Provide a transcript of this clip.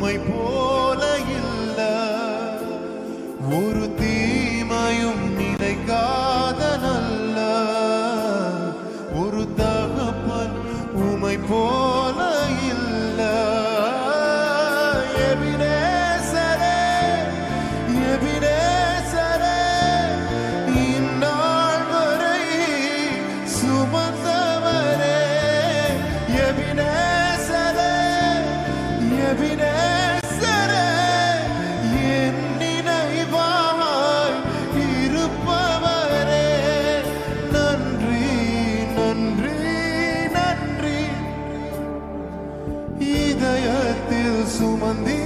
உம்மை போல இல்ல, ஒரு தீமையும் நினைக்காத நல்ல ஒரு தகப்பன் உம்மை போல இல்ல. எபினேசரே, எபினேசரே, இந்நாள் வரை சுமந்தவரே. எபினேசரே, எபினேசரே, என் நினைவாய் இருப்பவரே. நன்றி, நன்றி, நன்றி. இதயத்தில் சுமந்தி